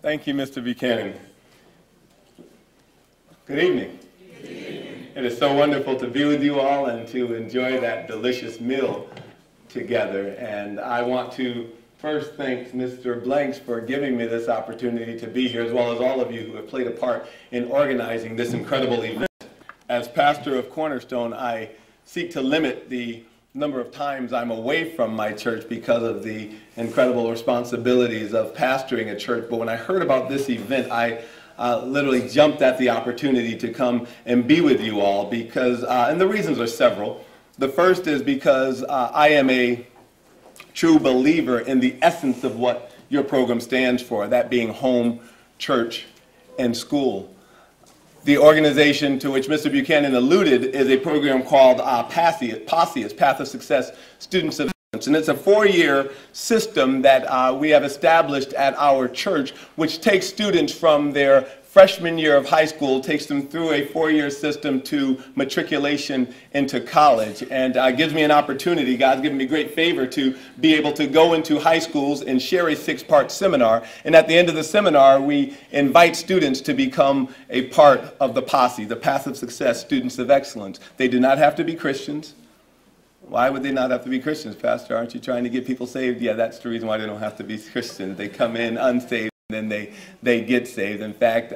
Thank you, Mr. Buchanan. Good evening. Good evening. It is so wonderful to be with you all and to enjoy that delicious meal together. And I want to first thank Mr. Blanks for giving me this opportunity to be here, as well as all of you who have played a part in organizing this incredible event. As pastor of Cornerstone, I seek to limit the number of times I'm away from my church because of the incredible responsibilities of pastoring a church. But when I heard about this event, I literally jumped at the opportunity to come and be with you all because, and the reasons are several. The first is because I am a true believer in the essence of what your program stands for, that being home, church, and school. The organization to which Mr. Buchanan alluded is a program called PASSE, Path of Success Students of Excellence. And it's a 4-year system that we have established at our church, which takes students from their freshman year of high school, takes them through a 4-year system to matriculation into college, and gives me an opportunity. God's given me great favor to be able to go into high schools and share a 6-part seminar. And at the end of the seminar, we invite students to become a part of the PASSE, the Path of Success Students of Excellence. They do not have to be Christians. Why would they not have to be Christians, Pastor? Aren't you trying to get people saved? Yeah, that's the reason why they don't have to be Christians. They come in unsaved, and then they get saved. In fact,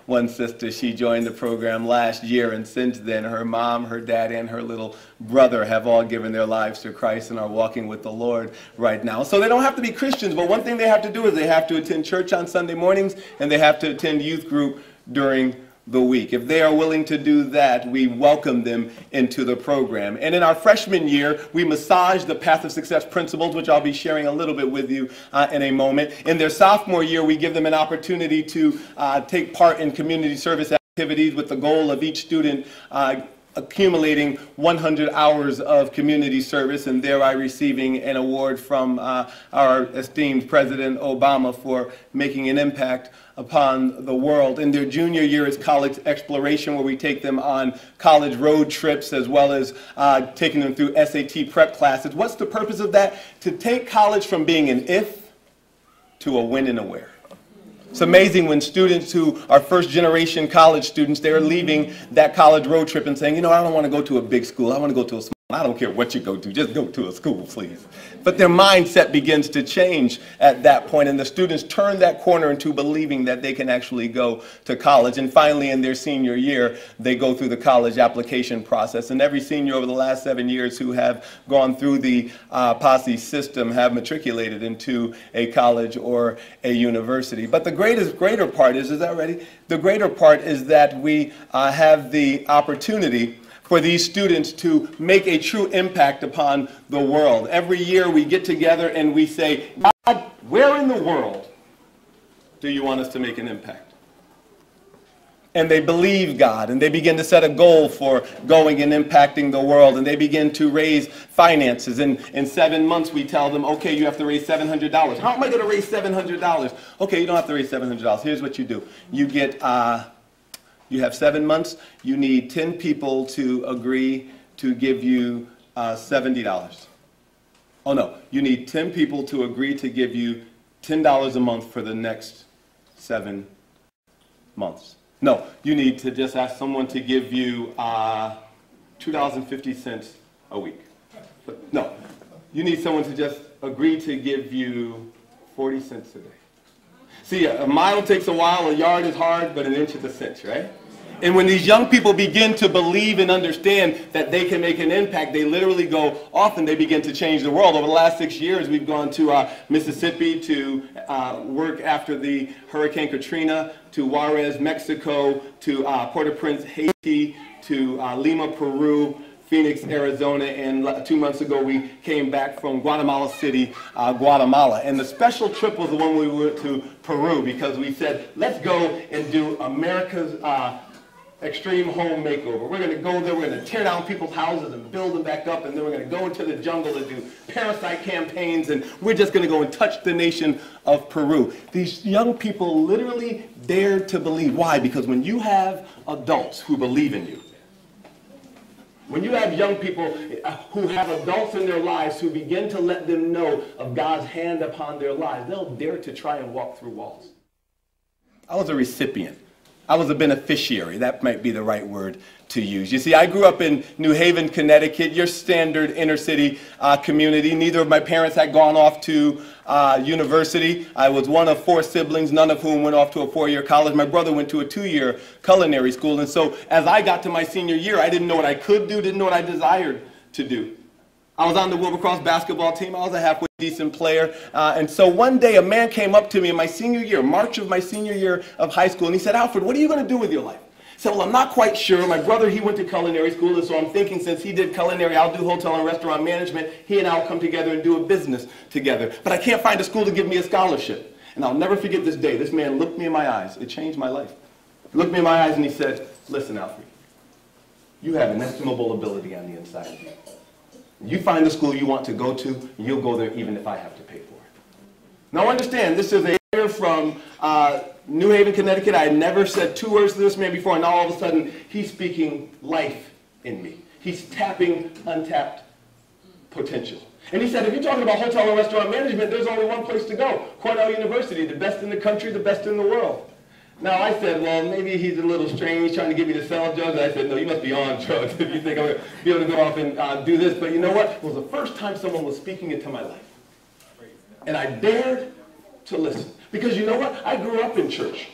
one sister, she joined the program last year, and since then her mom, her dad, and her little brother have all given their lives to Christ and are walking with the Lord right now. So they don't have to be Christians, but one thing they have to do is they have to attend church on Sunday mornings, and they have to attend youth group during the week. If they are willing to do that, we welcome them into the program. And in our freshman year, we massage the Path of Success principles, which I'll be sharing a little bit with you in a moment. In their sophomore year, we give them an opportunity to take part in community service activities with the goal of each student accumulating 100 hours of community service, and thereby receiving an award from our esteemed President Obama for making an impact upon the world. In their junior year is college exploration, where we take them on college road trips, as well as taking them through SAT prep classes. What's the purpose of that? To take college from being an if to a when and a where. It's amazing when students who are first-generation college students, they're leaving that college road trip and saying, you know, I don't want to go to a big school. I want to go to a small. I don't care what you go to. Just go to a school, please. But their mindset begins to change at that point, and the students turn that corner into believing that they can actually go to college. And finally, in their senior year, they go through the college application process. And every senior over the last 7 years who have gone through the PASSE system have matriculated into a college or a university. But the greater part is that ready? The greater part is that we have the opportunity for these students to make a true impact upon the world. Every year we get together and we say, God, where in the world do you want us to make an impact? And they believe God, and they begin to set a goal for going and impacting the world, and they begin to raise finances. And in 7 months we tell them, okay, you have to raise $700. How am I going to raise $700? Okay, you don't have to raise $700. Here's what you do. You get you have 7 months. You need 10 people to agree to give you $70. Oh no, you need 10 people to agree to give you $10 a month for the next 7 months. No, you need to just ask someone to give you $2.50 a week. But no, you need someone to just agree to give you 40 cents a day. See, a mile takes a while, a yard is hard, but an inch is a cinch, right? And when these young people begin to believe and understand that they can make an impact, they literally go off and they begin to change the world. Over the last 6 years, we've gone to Mississippi to work after the Hurricane Katrina, to Juarez, Mexico, to Port-au-Prince, Haiti, to Lima, Peru, Phoenix, Arizona, and 2 months ago we came back from Guatemala City, Guatemala. And the special trip was the one we went to Peru, because we said, let's go and do America's extreme home makeover. We're going to go there, we're going to tear down people's houses and build them back up, and then we're going to go into the jungle and do parasite campaigns, and we're just going to go and touch the nation of Peru. These young people literally dared to believe. Why? Because when you have adults who believe in you, when you have young people who have adults in their lives who begin to let them know of God's hand upon their lives, they'll dare to try and walk through walls. I was a recipient. I was a beneficiary. That might be the right word to use. You see, I grew up in New Haven, Connecticut, your standard inner city community. Neither of my parents had gone off to university. I was one of 4 siblings, none of whom went off to a 4-year college. My brother went to a 2-year culinary school. And so as I got to my senior year, I didn't know what I could do, didn't know what I desired to do. I was on the Wilbercross basketball team. I was a halfway decent player. And so one day a man came up to me in my senior year, March of my senior year of high school, and he said, "Alfred, what are you going to do with your life?" I said, "Well, I'm not quite sure. My brother, he went to culinary school, and so I'm thinking since he did culinary, I'll do hotel and restaurant management. He and I'll come together and do a business together. But I can't find a school to give me a scholarship." And I'll never forget this day. This man looked me in my eyes. It changed my life. He looked me in my eyes and he said, "Listen, Alfred, you have inestimable ability on the inside of you. You find the school you want to go to, you'll go there even if I have to pay for it." Now understand, this is a letter from New Haven, Connecticut. I had never said 2 words to this man before, and now all of a sudden, he's speaking life in me. He's tapping untapped potential. And he said, if you're talking about hotel and restaurant management, there's only one place to go, Cornell University, the best in the country, the best in the world. Now, I said, well, maybe he's a little strange, trying to get me to sell drugs. I said, no, you must be on drugs if you think I'm going to be able to go off and do this. But you know what? It was the first time someone was speaking into my life. And I dared to listen. Because you know what? I grew up in church.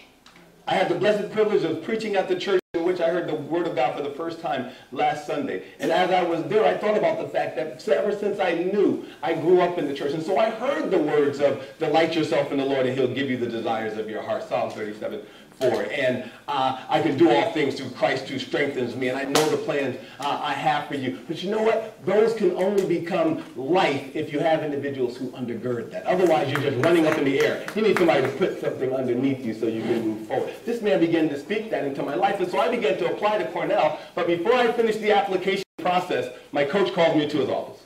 I had the blessed privilege of preaching at the church in which I heard the Word of God for the first time last Sunday. And as I was there, I thought about the fact that ever since I knew, I grew up in the church. And so I heard the words of delight yourself in the Lord and He'll give you the desires of your heart. Psalm 37:4. And I can do all things through Christ who strengthens me. And I know the plans I have for you. But you know what? Those can only become life if you have individuals who undergird that. Otherwise, you're just running up in the air. You need somebody to put something underneath you so you can move forward. This man began to speak that into my life. And so I began to apply to Cornell. But before I finished the application process, my coach called me into his office.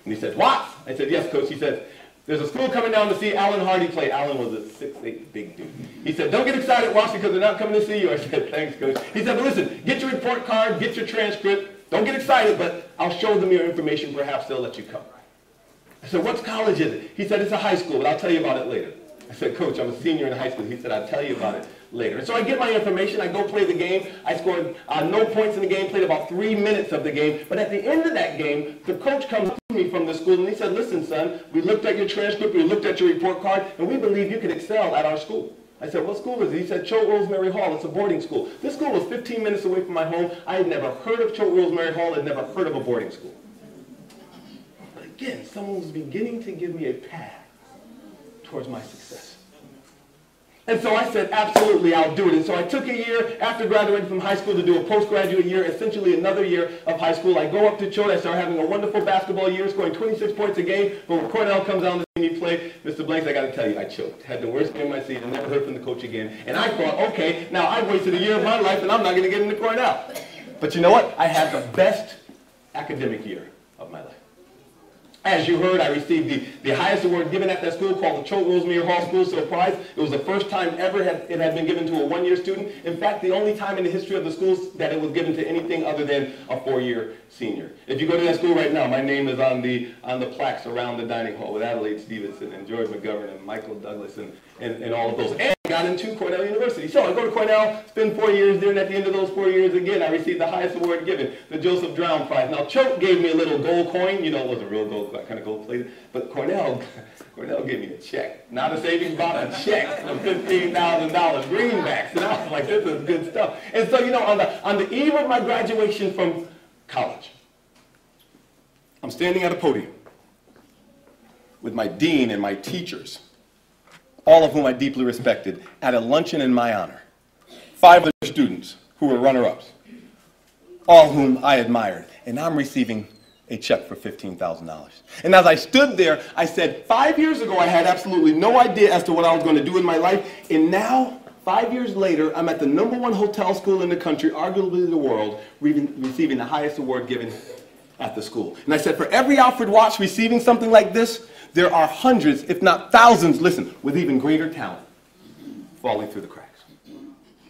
And he said, "What?" I said, "Yes, coach." He said, "There's a school coming down to see Alan Hardy play." Alan was a 6'8" big dude. He said, "Don't get excited, Watts, because they're not coming to see you." I said, "Thanks, coach." He said, "But listen, get your report card, get your transcript. Don't get excited, but I'll show them your information. Perhaps they'll let you come." I said, "What college is it?" He said, "It's a high school, but I'll tell you about it later." I said, "Coach, I'm a senior in high school." He said, "I'll tell you about it later." And so I get my information. I go play the game. I scored no points in the game, played about 3 minutes of the game. But at the end of that game, the coach comes to me from the school, and he said, "Listen, son, we looked at your transcript, we looked at your report card, and we believe you can excel at our school." I said, "What school is it?" He said, "Choate Rosemary Hall. It's a boarding school." This school was 15 minutes away from my home. I had never heard of Choate Rosemary Hall. I'd never heard of a boarding school. But again, someone was beginning to give me a path towards my success. And so I said, absolutely, I'll do it. And so I took a year after graduating from high school to do a postgraduate year, essentially another year of high school. I go up to Choate. I start having a wonderful basketball year, scoring 26 points a game. But when Cornell comes down to see me play, Mr. Blanks, I got to tell you, I choked. Had the worst game of my season. Never heard from the coach again. And I thought, okay, now I've wasted a year of my life, and I'm not going to get into Cornell. But you know what? I had the best academic year of my life. As you heard, I received the highest award given at that school, called the Choate Rosemary Hall School Prize. It was the first time ever it had been given to a one-year student. In fact, the only time in the history of the schools that it was given to anything other than a 4-year senior. If you go to that school right now, my name is on the plaques around the dining hall with Adelaide Stevenson and George McGovern and Michael Douglas and all of those. And I got into Cornell University. So I go to Cornell, spend 4 years there, and at the end of those 4 years, again, I received the highest award given, the Joseph Drown Prize. Now, Choate gave me a little gold coin. You know, it wasn't real gold, kind of gold plated. But Cornell gave me a check. Not a savings bond, a check of $15,000 greenbacks. And I was like, this is good stuff. And so, you know, on the eve of my graduation from college, I'm standing at a podium with my dean and my teachers, all of whom I deeply respected, at a luncheon in my honor. 5 other students who were runner-ups, all whom I admired, and I'm receiving a check for $15,000. And as I stood there, I said, 5 years ago, I had absolutely no idea as to what I was going to do in my life, and now, 5 years later, I'm at the #1 hotel school in the country, arguably the world, receiving the highest award given at the school. And I said, for every Alfred Watts receiving something like this, there are hundreds, if not thousands, listen, with even greater talent falling through the cracks.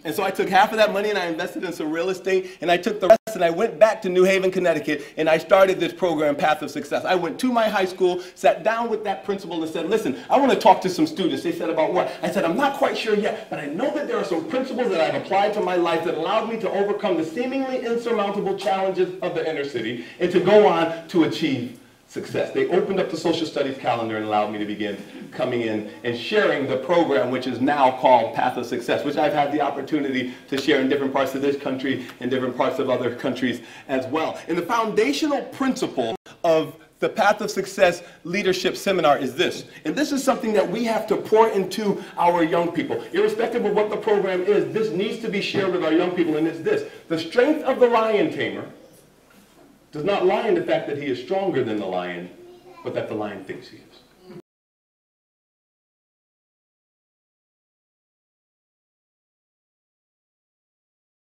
And so I took half of that money and I invested in some real estate, and I took the rest And I went back to New Haven, Connecticut, and I started this program, Path of Success. I went to my high school, sat down with that principal and said, listen, I want to talk to some students. They said, about what? I said, I'm not quite sure yet, but I know that there are some principles that I've applied to my life that allowed me to overcome the seemingly insurmountable challenges of the inner city and to go on to achieve success. They opened up the social studies calendar and allowed me to begin coming in and sharing the program, which is now called Path of Success, which I've had the opportunity to share in different parts of this country and different parts of other countries as well. And the foundational principle of the Path of Success Leadership Seminar is this. And this is something that we have to pour into our young people. Irrespective of what the program is, this needs to be shared with our young people, and it's this. The strength of the lion tamer does not lie in the fact that he is stronger than the lion, but that the lion thinks he is.